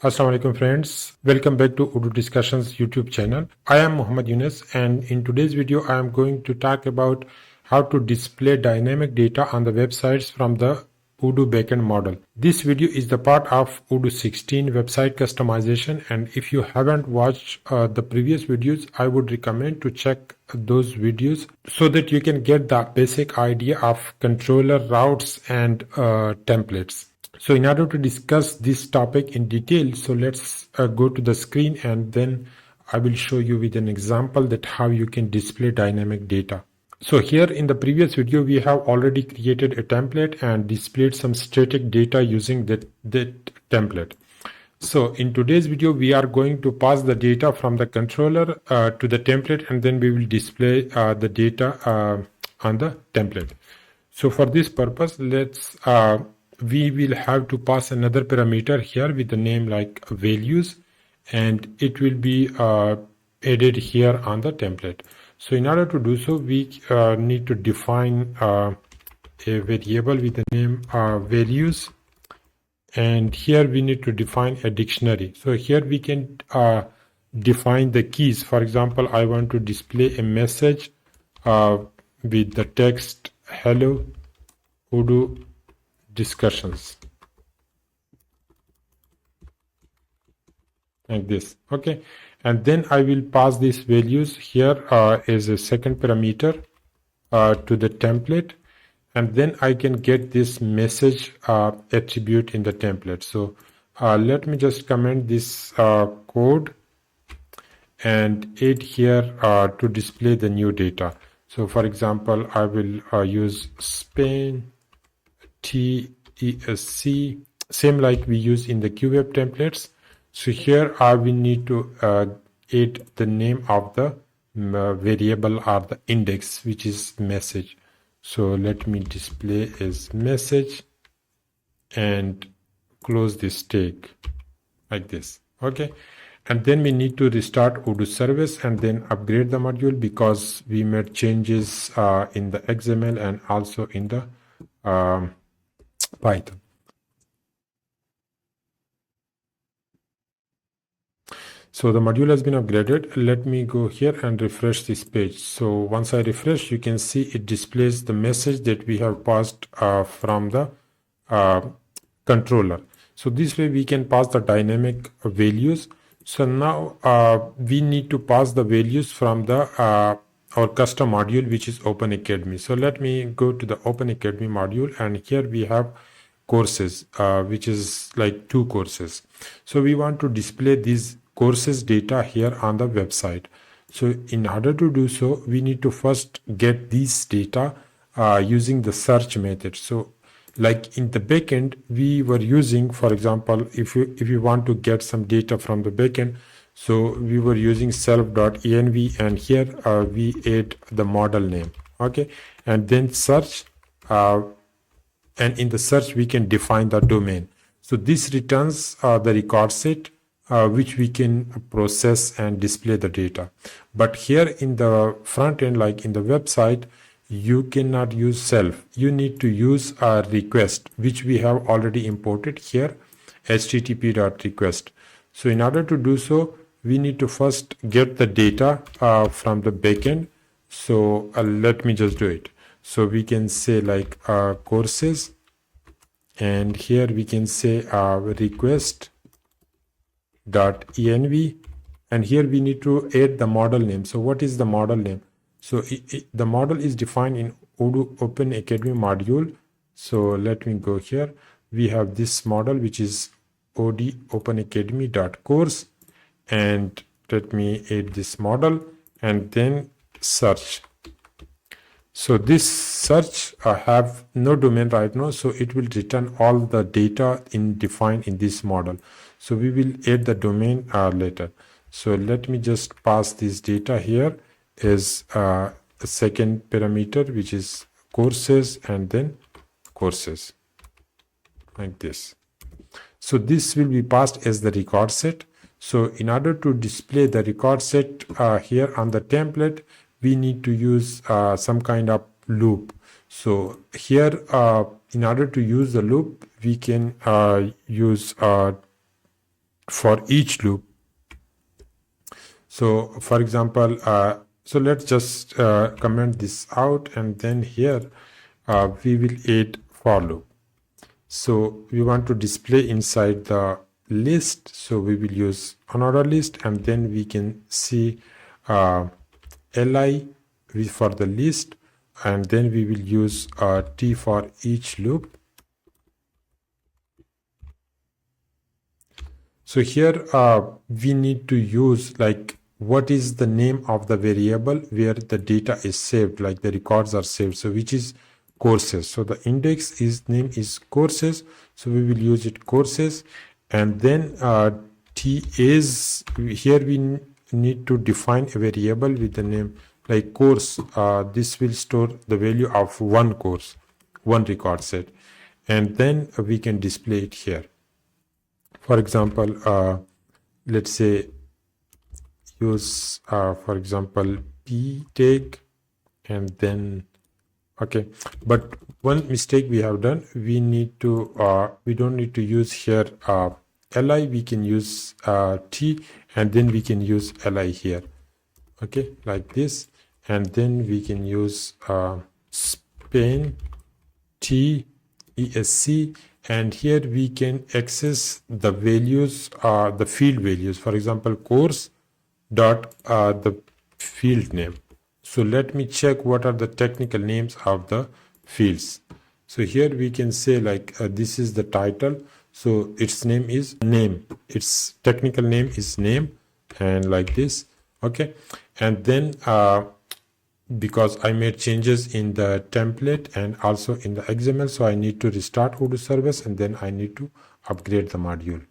Assalamu alaikum friends, welcome back to Odoo Discussions YouTube channel. I am Muhammad Yunus and in today's video I am going to talk about how to display dynamic data on the websites from the Odoo backend model. This video is the part of Odoo 16 website customization, and if you haven't watched the previous videos, I would recommend to check those videos so that you can get the basic idea of controller routes and templates. So in order to discuss this topic in detail, so let's go to the screen and then I will show you with an example that how you can display dynamic data. So here in the previous video, we have already created a template and displayed some static data using that template. So in today's video, we are going to pass the data from the controller to the template, and then we will display the data on the template. So for this purpose, we will have to pass another parameter here with the name like values, and it will be added here on the template. So in order to do so, we need to define a variable with the name values, and here we need to define a dictionary. So here we can define the keys. For example, I want to display a message with the text hello Odoo discussions, like this. Okay, and then I will pass these values here as a second parameter to the template, and then I can get this message attribute in the template. So let me just comment this code and add here to display the new data. So for example, I will use Spain TESC, same like we use in the QWeb templates. So here I will need to add the name of the variable or the index, which is message. So let me display as message and close this tag like this. Okay, and then we need to restart Odoo service and then upgrade the module because we made changes in the XML and also in the Python. So the module has been upgraded. Let me go here and refresh this page. So once I refresh, you can see it displays the message that we have passed from the controller. So this way we can pass the dynamic values. So now we need to pass the values from the our custom module, which is Open Academy. So let me go to the Open Academy module, and here we have courses, which is like 2 courses. So we want to display these courses data here on the website. So in order to do so, we need to first get these data using the search method. So like in the backend, we were using, for example, if you want to get some data from the backend, so we were using self.env, and here we add the model name. Okay, and then search, and in the search we can define the domain. So this returns the record set which we can process and display the data. But here in the front end, like in the website, you cannot use self. You need to use a request, which we have already imported here, http.request. So in order to do so, we need to first get the data from the backend. So let me just do it. So we can say like courses, and here we can say request .env, and here we need to add the model name. So what is the model name? So the model is defined in Odoo Open Academy module. So let me go here. We have this model, which is od openacademy.course, and let me add this model and then search. So this search have no domain right now, so it will return all the data defined in this model. So we will add the domain later. So let me just pass this data here as a second parameter, which is courses, and then courses, like this. So this will be passed as the record set. So in order to display the record set here on the template, we need to use some kind of loop. So here, in order to use the loop, we can use for each loop. So for example, so let's just comment this out, and then here we will add for loop. So we want to display inside the list, so we will use another list, and then we can see li for the list, and then we will use t for each loop. So here we need to use like what is the name of the variable where the data is saved, like the records are saved, so which is courses. So the index is name is courses, so we will use it courses. And then t is, here we need to define a variable with the name like course. This will store the value of one course, one record set, and then we can display it here. For example, let's say use for example p tag, and then okay, but one mistake we have done, we need to we don't need to use here li, we can use t, and then we can use li here, okay, like this, and then we can use span t esc, and here we can access the values, the field values, for example course dot the field name. So let me check what are the technical names of the fields. So here we can say like this is the title, so its name is name, its technical name is name, and like this, okay. And then because I made changes in the template and also in the XML, so I need to restart Odoo service, and then I need to upgrade the module.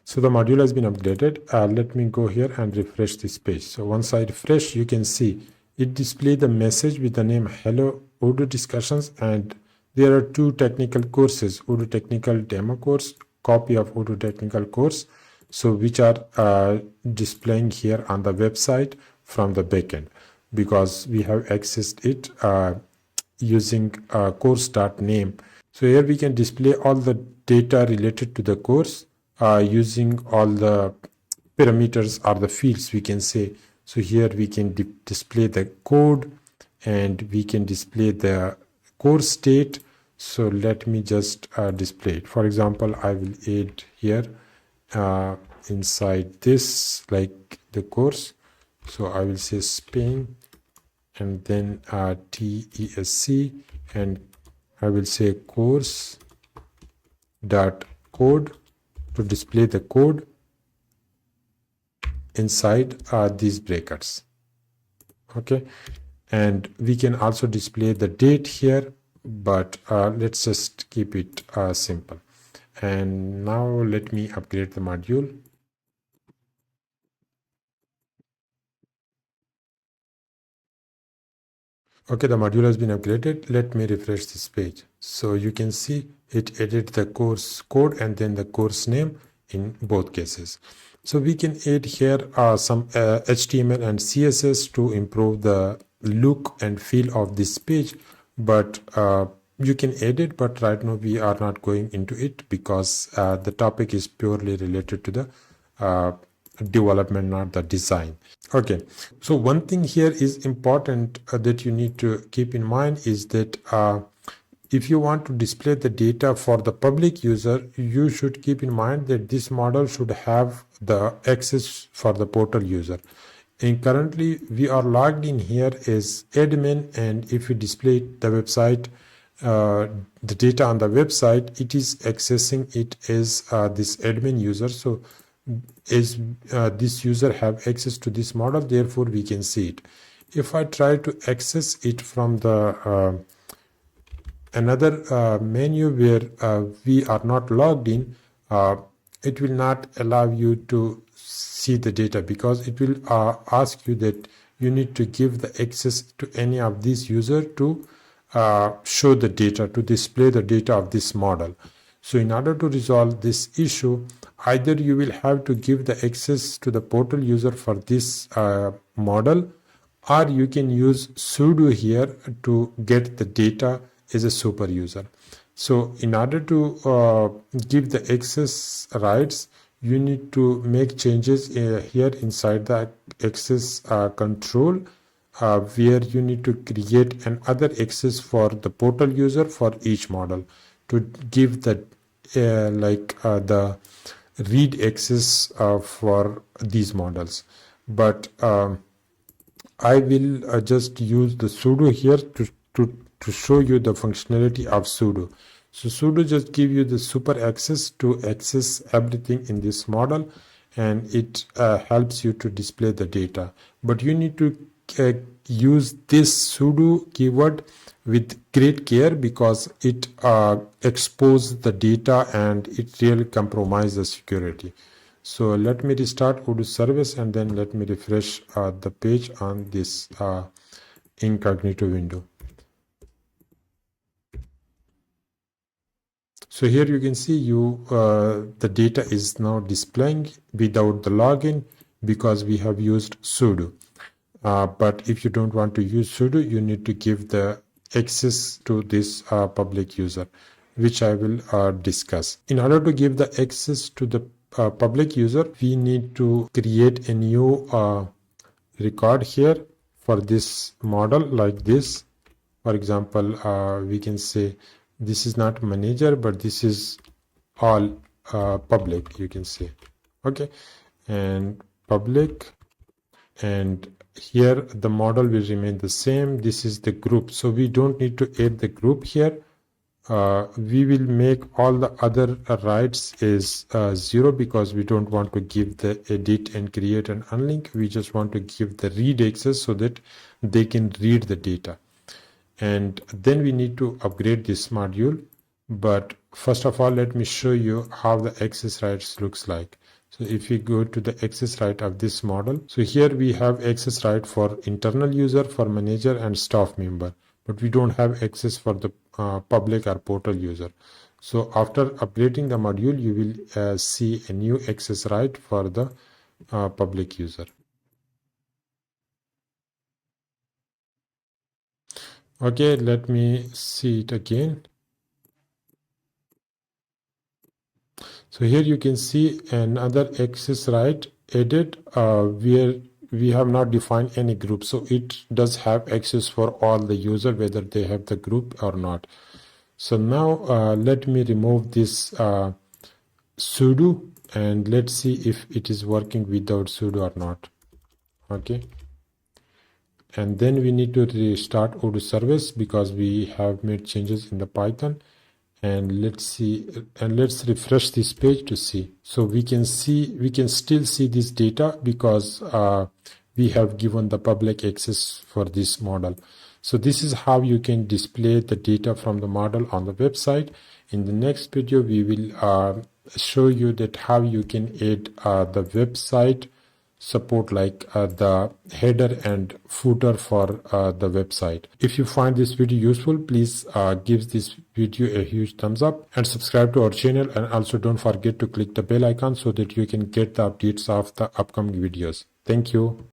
So the module has been updated. Let me go here and refresh this page. So once I refresh, you can see it display the message with the name hello Odoo discussions, and there are two technical courses, Odoo technical demo course, copy of Odoo technical course, so which are displaying here on the website from the backend, because we have accessed it using course.name. So here we can display all the data related to the course using all the parameters or the fields, we can say. So here we can display the code, and we can display the course state. So let me just display it. For example, I will add here inside this like the course. So I will say Spain, and then TESC, and I will say course dot code to display the code inside these brackets, okay. And we can also display the date here, but let's just keep it simple. And now let me upgrade the module. Okay, the module has been upgraded. Let me refresh this page. So you can see it added the course code and then the course name in both cases. So we can add here some HTML and CSS to improve the look and feel of this page, but you can add it, but right now we are not going into it because the topic is purely related to the development, not the design. Okay, so one thing here is important that you need to keep in mind is that if you want to display the data for the public user, you should keep in mind that this model should have the access for the portal user. And currently we are logged in here as admin, and if you display the website, the data on the website, it is accessing it as this admin user. So as this user have access to this model, therefore we can see it. If I try to access it from the another menu where we are not logged in, it will not allow you to see the data, because it will ask you that you need to give the access to any of these user to show the data, to display the data of this model. So in order to resolve this issue, either you will have to give the access to the portal user for this model, or you can use sudo here to get the data is a super user. So in order to give the access rights, you need to make changes here inside the access control, where you need to create another access for the portal user for each model to give the the read access for these models. But I will just use the sudo here to show you the functionality of sudo. So sudo just give you the super access to access everything in this model, and it helps you to display the data. But you need to use this sudo keyword with great care, because it exposes the data and it really compromises the security. So let me restart Odoo service, and then let me refresh the page on this incognito window. So here you can see the data is now displaying without the login, because we have used sudo. But if you don't want to use sudo, you need to give the access to this public user, which I will discuss. In order to give the access to the public user, we need to create a new record here for this model, like this. For example, we can say this is not manager, but this is all public, you can say. Okay, and public, and here the model will remain the same. This is the group, so we don't need to add the group here. We will make all the other rights is 0, because we don't want to give the edit and create and unlink. We just want to give the read access so that they can read the data. And then we need to upgrade this module. But first of all, let me show you how the access rights looks like. So if we go to the access right of this model, so here we have access right for internal user, for manager and staff member, but we don't have access for the public or portal user. So after updating the module, you will see a new access right for the public user. Okay, let me see it again. So here you can see another access right added, where we have not defined any group. So it does have access for all the user, whether they have the group or not. So now let me remove this sudo, and let's see if it is working without sudo or not. Okay. And then we need to restart Odoo service, because we have made changes in the Python. And let's see, and let's refresh this page to see. So we can still see this data, because we have given the public access for this model. So this is how you can display the data from the model on the website. In the next video, we will show you that how you can add the website support, like the header and footer for the website. If you find this video useful, please give this video a huge thumbs up and subscribe to our channel, and also don't forget to click the bell icon so that you can get the updates of the upcoming videos. Thank you.